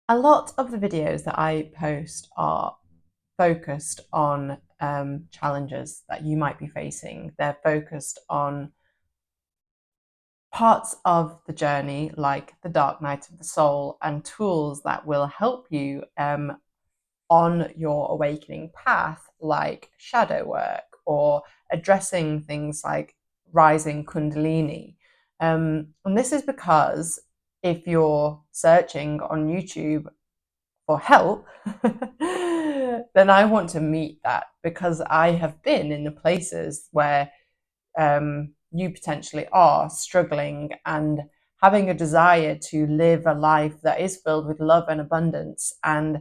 A lot of the videos that I post are focused on challenges that you might be facing. They're focused on parts of the journey, like the dark night of the soul, and tools that will help you on your awakening path, like shadow work or addressing things like rising Kundalini. And this is because if you're searching on YouTube for help, then I want to meet that, because I have been in the places where you potentially are struggling and having a desire to live a life that is filled with love and abundance, and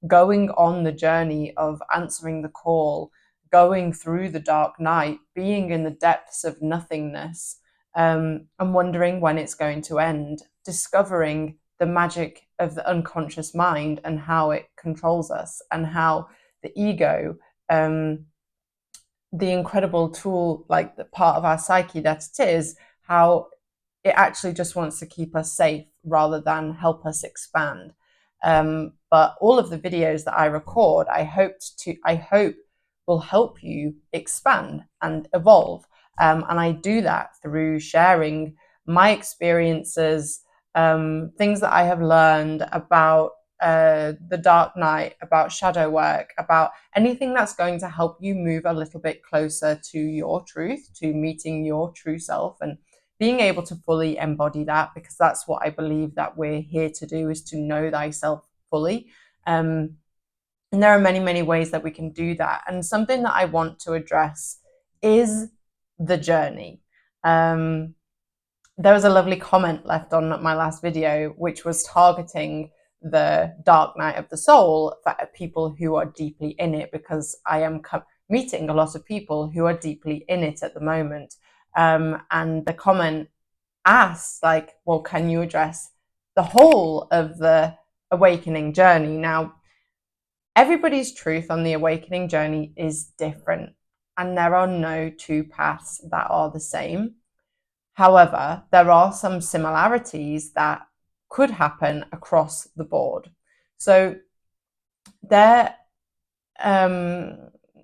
going on the journey of answering the call, going through the dark night, being in the depths of nothingness, and wondering when it's going to end, discovering the magic of the unconscious mind and how it controls us, and how the ego, the incredible tool, like the part of our psyche that it is, how it actually just wants to keep us safe rather than help us expand. But all of the videos that I record, I hope will help you expand and evolve. And I do that through sharing my experiences, things that I have learned about the dark night, about shadow work, about anything that's going to help you move a little bit closer to your truth, to meeting your true self, and being able to fully embody that, because that's what I believe that we're here to do, is to know thyself fully. And there are many, many ways that we can do that. And something that I want to address is the journey. There was a lovely comment left on my last video, which was targeting the dark night of the soul for people who are deeply in it, because I am meeting a lot of people who are deeply in it at the moment. And the comment asked, like, well, can you address the whole of the awakening journey? Now, everybody's truth on the awakening journey is different, and there are no two paths that are the same. However, there are some similarities that could happen across the board. So there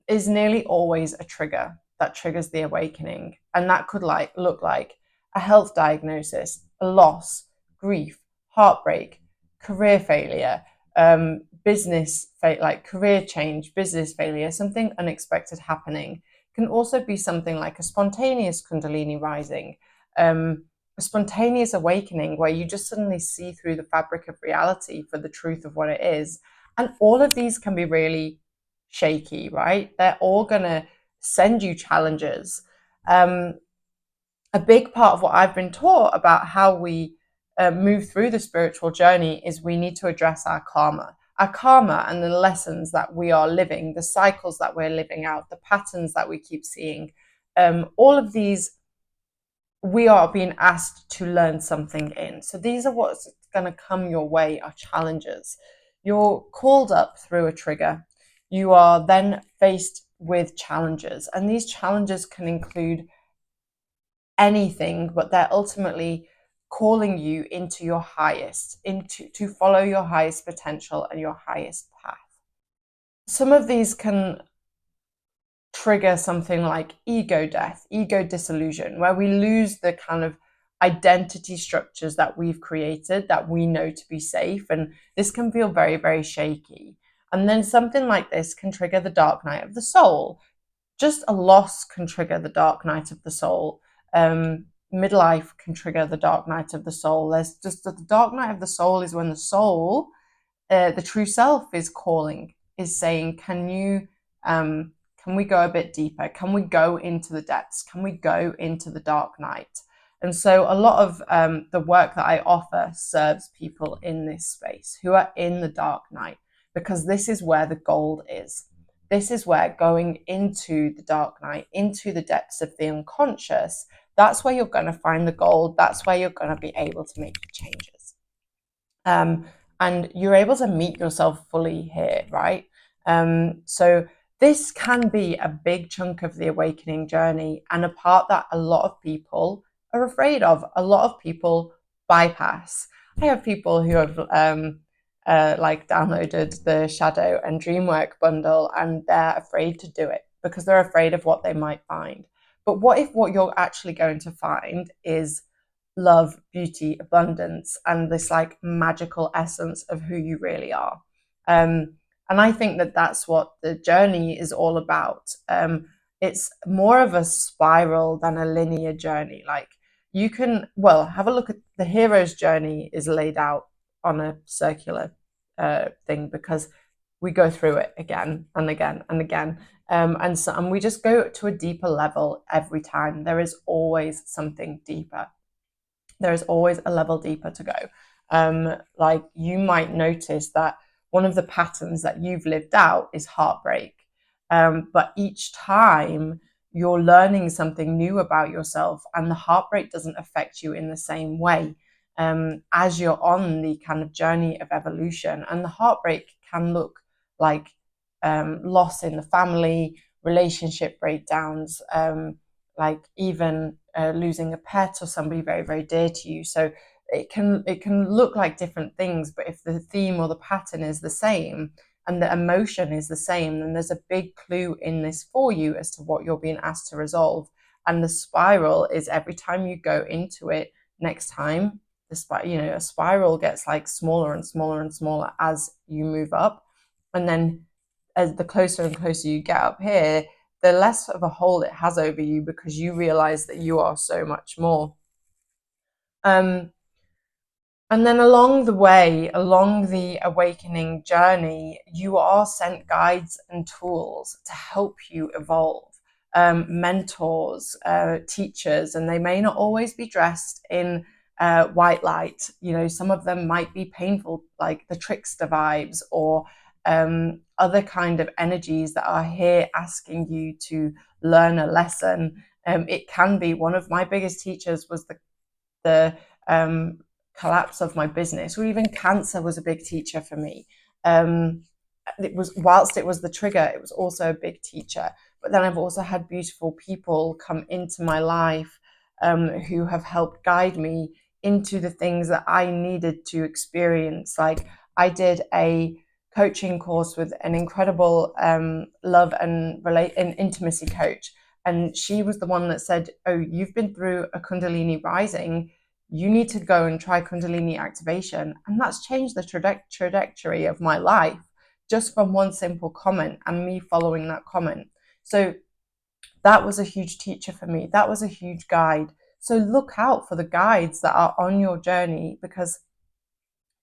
is nearly always a trigger that triggers the awakening, and that could look like a health diagnosis, a loss, grief, heartbreak, career failure, like career change, business failure, something unexpected happening. It can also be something like a spontaneous Kundalini rising, a spontaneous awakening where you just suddenly see through the fabric of reality for the truth of what it is. And all of these can be really shaky, right? They're all going to send you challenges. A big part of what I've been taught about how we move through the spiritual journey is we need to address our karma. Our karma and the lessons that we are living, the cycles that we're living out, the patterns that we keep seeing, all of these we are being asked to learn something in. So these are what's going to come your way, are challenges. You're called up through a trigger. You are then faced with challenges, and these challenges can include anything, but they're ultimately calling you into your highest, into to follow your highest potential and your highest path. Some of these can trigger something like ego death, ego dissolution, where we lose the kind of identity structures that we've created that we know to be safe. And this can feel very, very shaky. And then something like this can trigger the dark night of the soul. Just a loss can trigger the dark night of the soul. Midlife can trigger the dark night of the soul. There's just the dark night of the soul is when the soul, the true self, is calling, is saying, can we go a bit deeper? Can we go into the depths? Can we go into the dark night? And so a lot of the work that I offer serves people in this space who are in the dark night, because this is where the gold is. This is where going into the dark night, into the depths of the unconscious, that's where you're going to find the gold. That's where you're going to be able to make the changes. And you're able to meet yourself fully here, right? So this can be a big chunk of the awakening journey, and a part that a lot of people are afraid of. A lot of people bypass. I have people who have like downloaded the shadow and dreamwork bundle, and they're afraid to do it because they're afraid of what they might find. But what if what you're actually going to find is love, beauty, abundance, and this like magical essence of who you really are? And I think that that's what the journey is all about. It's more of a spiral than a linear journey. Like you can, well, have a look at the hero's journey is laid out on a circular thing because we go through it again and again and again. And we just go to a deeper level every time. There is always something deeper. There is always a level deeper to go. Like you might notice that one of the patterns that you've lived out is heartbreak. But each time you're learning something new about yourself, and the heartbreak doesn't affect you in the same way as you're on the kind of journey of evolution. And the heartbreak can look like loss in the family, relationship breakdowns, like even losing a pet or somebody very, very dear to you. So it can look like different things, but if the theme or the pattern is the same and the emotion is the same, then there's a big clue in this for you as to what you're being asked to resolve. And the spiral is every time you go into it, next time a spiral gets like smaller and smaller and smaller as you move up, and then as the closer and closer you get up here, the less of a hold it has over you because you realize that you are so much more. Um, and then along the way, along the awakening journey, you are sent guides and tools to help you evolve. Mentors, teachers, and they may not always be dressed in white light. You know, some of them might be painful, like the trickster vibes, or other kind of energies that are here asking you to learn a lesson. It can be one of my biggest teachers was the collapse of my business, or even cancer was a big teacher for me. It was, whilst it was the trigger, it was also a big teacher. But then I've also had beautiful people come into my life who have helped guide me into the things that I needed to experience. Like I did a coaching course with an incredible love and intimacy coach, and she was the one that said, "Oh, you've been through a Kundalini rising. You need to go and try Kundalini activation." And that's changed the trajectory of my life just from one simple comment and me following that comment. So that was a huge teacher for me. That was a huge guide. So look out for the guides that are on your journey, because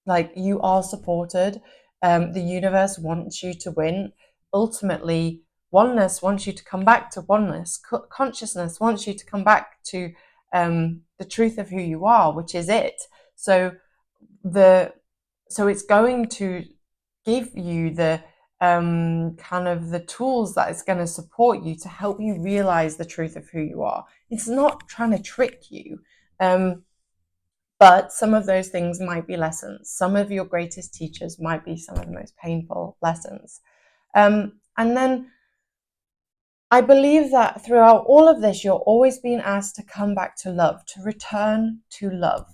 like you are supported. The universe wants you to win. Ultimately, oneness wants you to come back to oneness. Consciousness wants you to come back to the truth of who you are, which is it. So the so it's going to give you the kind of the tools that it's going to support you to help you realize the truth of who you are. It's not trying to trick you. But some of those things might be lessons. Some of your greatest teachers might be some of the most painful lessons. And then I believe that throughout all of this, you're always being asked to come back to love, to return to love.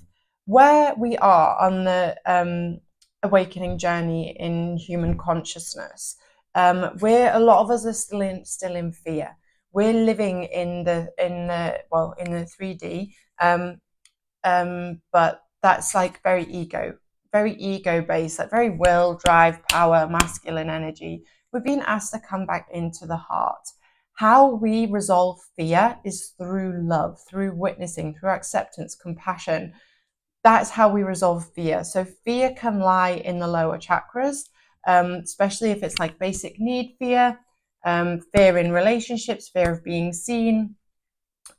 Where we are on the awakening journey in human consciousness, where a lot of us are still in fear. We're living in the 3D, but that's like very ego based, like very will, drive, power, masculine energy. We're being asked to come back into the heart. How we resolve fear is through love, through witnessing, through acceptance, compassion. That's how we resolve fear. So fear can lie in the lower chakras, especially if it's like basic need fear, fear in relationships, fear of being seen,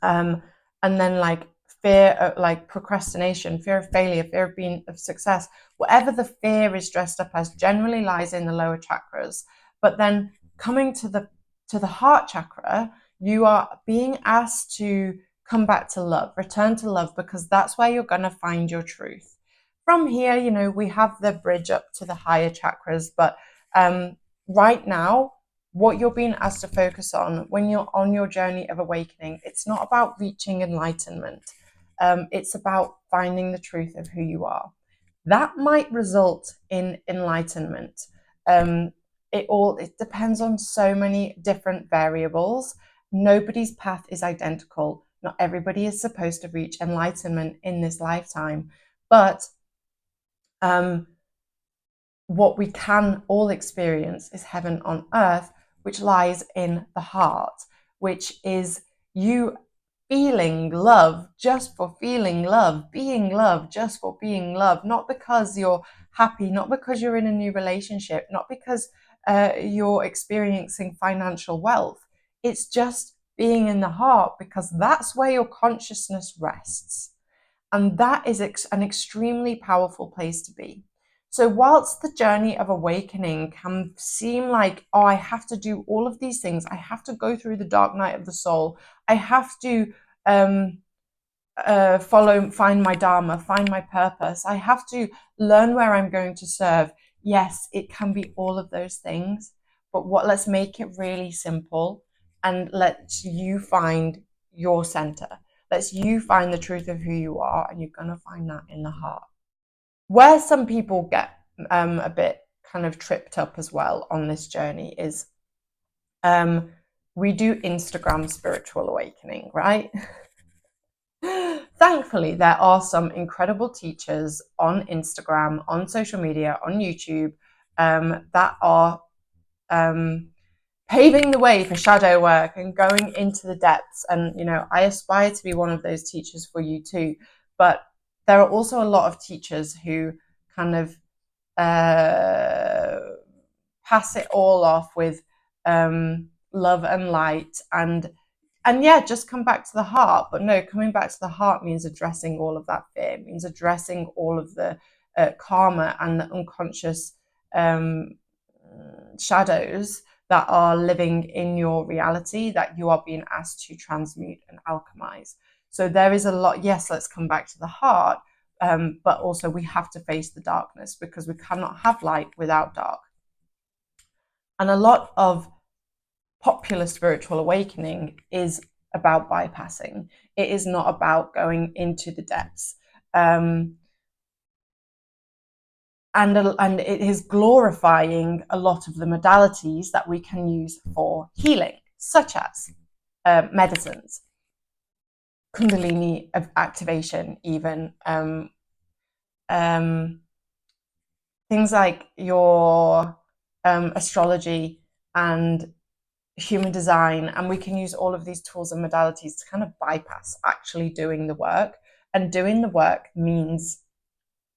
and then like fear of like procrastination, fear of failure, fear of being of success. Whatever the fear is dressed up as generally lies in the lower chakras. But then coming to the heart chakra, you are being asked to come back to love, return to love, because that's where you're going to find your truth. From here, we have the bridge up to the higher chakras, but right now, what you're being asked to focus on when you're on your journey of awakening, it's not about reaching enlightenment. It's about finding the truth of who you are. that might result in enlightenment. It depends on so many different variables. Nobody's path is identical. Not everybody is supposed to reach enlightenment in this lifetime, but what we can all experience is heaven on earth, which lies in the heart, which is you feeling love just for feeling love, being love just for being love, not because you're happy, not because you're in a new relationship, not because you're experiencing financial wealth. It's just being in the heart, because that's where your consciousness rests. And that is an extremely powerful place to be. So, whilst the journey of awakening can seem like, oh, I have to do all of these things, I have to go through the dark night of the soul, I have to find my dharma, find my purpose, I have to learn where I'm going to serve. Yes, it can be all of those things, but let's make it really simple and let you find your center. Let's you find the truth of who you are, and you're going to find that in the heart. Where some people get a bit kind of tripped up as well on this journey is we do Instagram spiritual awakening, right? Thankfully, there are some incredible teachers on Instagram, on social media, on YouTube that are paving the way for shadow work and going into the depths. And, I aspire to be one of those teachers for you too. But there are also a lot of teachers who kind of pass it all off with love and light and yeah, just come back to the heart. But no, coming back to the heart means addressing all of that fear, means addressing all of the karma and the unconscious shadows that are living in your reality that you are being asked to transmute and alchemize. So there is a lot. Yes, let's come back to the heart, but also we have to face the darkness, because we cannot have light without dark. And a lot of popular spiritual awakening is about bypassing. It is not about going into the depths. And it is glorifying a lot of the modalities that we can use for healing, such as medicines, kundalini activation, even things like your astrology and human design. And we can use all of these tools and modalities to kind of bypass actually doing the work. And doing the work means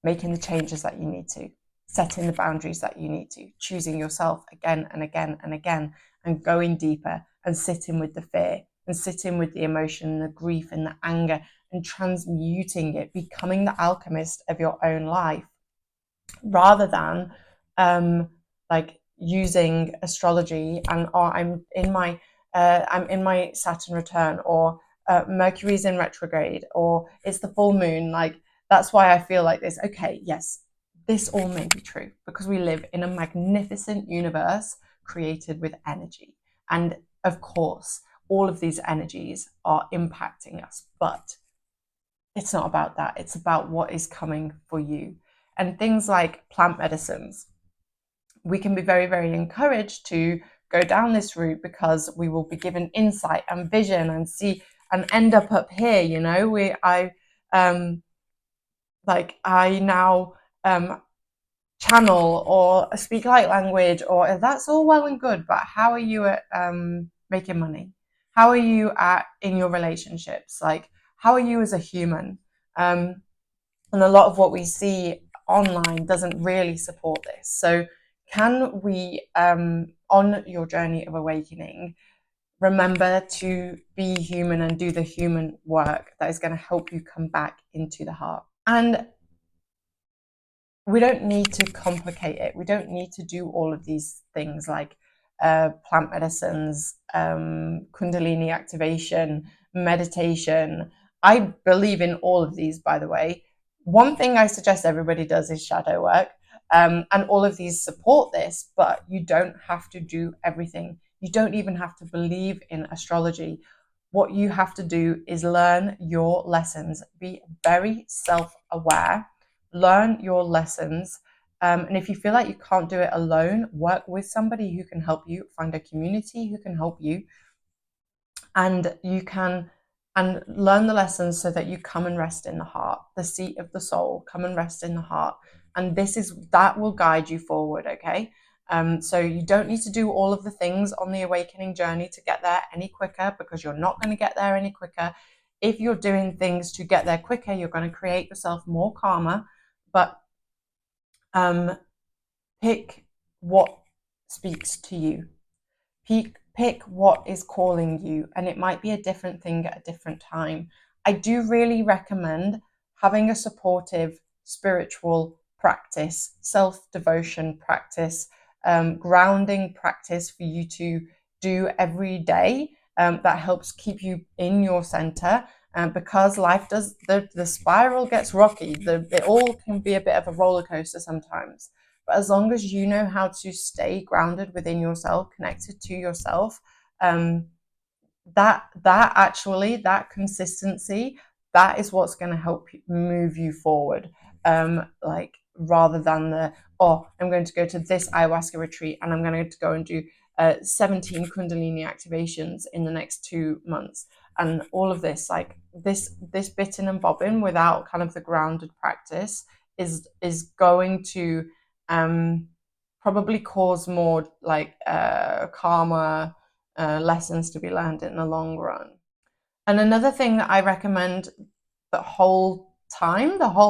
making the changes that you need to, setting the boundaries that you need to, choosing yourself again and again and again, and going deeper and sitting with the fear and sitting with the emotion, the grief and the anger, and transmuting it, becoming the alchemist of your own life, rather than like using astrology and I'm in my Saturn return, or Mercury's in retrograde, or it's the full moon. Like, that's why I feel like this. Okay, yes, this all may be true, because we live in a magnificent universe created with energy. And of course, all of these energies are impacting us, but it's not about that. It's about what is coming for you. And things like plant medicines, we can be very, very encouraged to go down this route, because we will be given insight and vision and see and end up here. I now channel or speak light language, or that's all well and good, but how are you at making money? How are you in your relationships? Like, how are you as a human? And a lot of what we see online doesn't really support this. So can we, on your journey of awakening, remember to be human and do the human work that is going to help you come back into the heart? And we don't need to complicate it. We don't need to do all of these things like plant medicines, kundalini activation, meditation. I believe in all of these, by the way. One thing I suggest everybody does is shadow work. And all of these support this, but you don't have to do everything. You don't even have to believe in astrology. What you have to do is learn your lessons, be very self-aware, learn your lessons. And if you feel like you can't do it alone, work with somebody who can help you, find a community who can help you, and you can and learn the lessons so that you come and rest in the heart, the seat of the soul. Come and rest in the heart, and that will guide you forward. Okay. So you don't need to do all of the things on the awakening journey to get there any quicker, because you're not going to get there any quicker. If you're doing things to get there quicker, you're going to create yourself more karma. But pick what speaks to you. Pick what is calling you, and it might be a different thing at a different time. I do really recommend having a supportive spiritual practice, self-devotion practice, grounding practice for you to do every day, that helps keep you in your center. Because life does, the spiral gets rocky. It all can be a bit of a roller coaster sometimes. But as long as you know how to stay grounded within yourself, connected to yourself, that consistency, that is what's going to help move you forward. Like, rather than I'm going to go to this ayahuasca retreat and I'm going to go and do 17 Kundalini activations in the next 2 months, and all of this, like this bitten and bobbing without kind of the grounded practice is going to probably cause more like karma lessons to be learned in the long run. And another thing that I recommend, the whole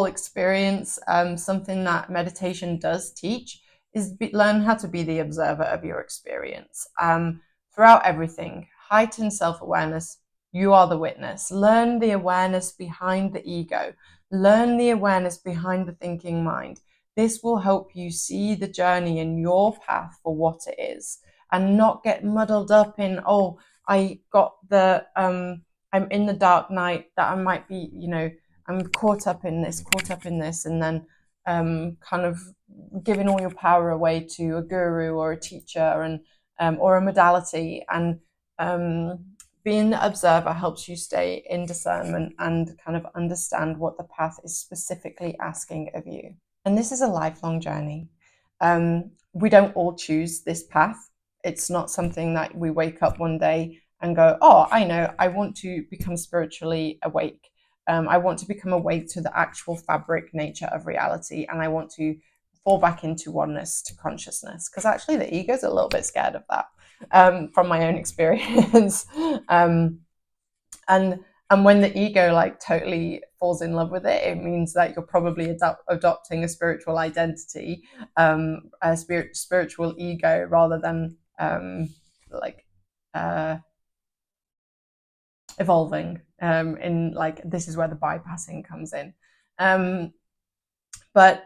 experience, something that meditation does teach, is learn how to be the observer of your experience. Throughout everything, heighten self-awareness. You are the witness. Learn the awareness behind the ego. Learn the awareness behind the thinking mind. This will help you see the journey and your path for what it is, and not get muddled up in, I'm in the dark night, that I might be, I'm caught up in this, and then kind of giving all your power away to a guru or a teacher, and or a modality. And being the observer helps you stay in discernment and kind of understand what the path is specifically asking of you. And this is a lifelong journey. We don't all choose this path. It's not something that we wake up one day and go, oh, I know, I want to become spiritually awake. I want to become awake to the actual fabric nature of reality, and I want to fall back into oneness, to consciousness. Because actually the ego's a little bit scared of that, from my own experience. And when the ego like totally falls in love with it, it means that you're probably adopting a spiritual identity, a spiritual ego, rather than like evolving. In like, this is where the bypassing comes in. But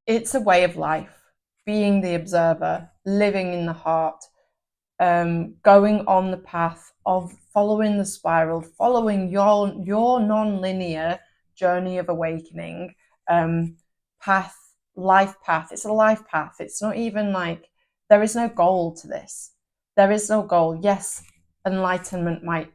it's a way of life, being the observer, living in the heart, going on the path of following the spiral, following your non-linear journey of awakening, life path. It's a life path. It's not even like, there is no goal to this. There is no goal. Yes, enlightenment might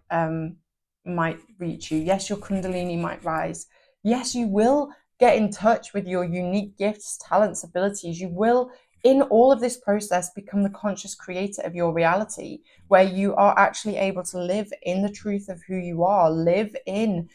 reach you. Yes, your kundalini might rise. Yes, you will get in touch with your unique gifts, talents, abilities. You will, in all of this process, become the conscious creator of your reality, where you are actually able to live in the truth of who you are, live in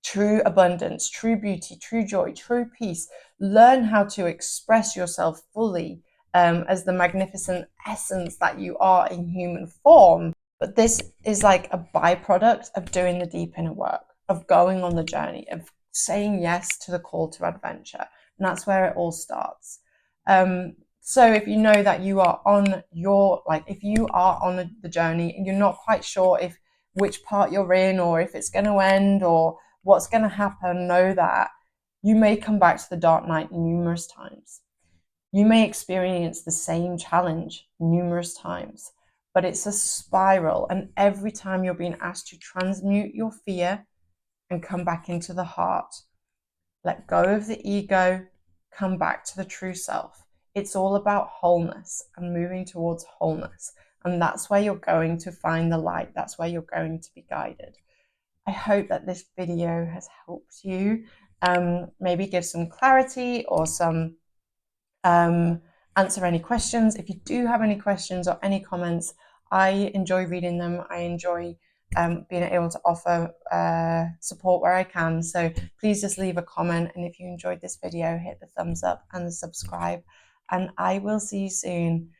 true abundance, true beauty, true joy, true peace. Learn how to express yourself fully, as the magnificent essence that you are in human form. But this is like a byproduct of doing the deep inner work, of going on the journey, of saying yes to the call to adventure. And that's where it all starts. So if you know that you are on if you are on the journey and you're not quite sure which part you're in, or if it's going to end, or what's going to happen, know that you may come back to the dark night numerous times. You may experience the same challenge numerous times, but it's a spiral. And every time you're being asked to transmute your fear and come back into the heart, let go of the ego, come back to the true self. It's all about wholeness and moving towards wholeness. And that's where you're going to find the light. That's where you're going to be guided. I hope that this video has helped you. maybe give some clarity or some answer any questions. If you do have any questions or any comments, I enjoy reading them. I enjoy being able to offer support where I can. So please just leave a comment. And if you enjoyed this video, hit the thumbs up and the subscribe. And I will see you soon.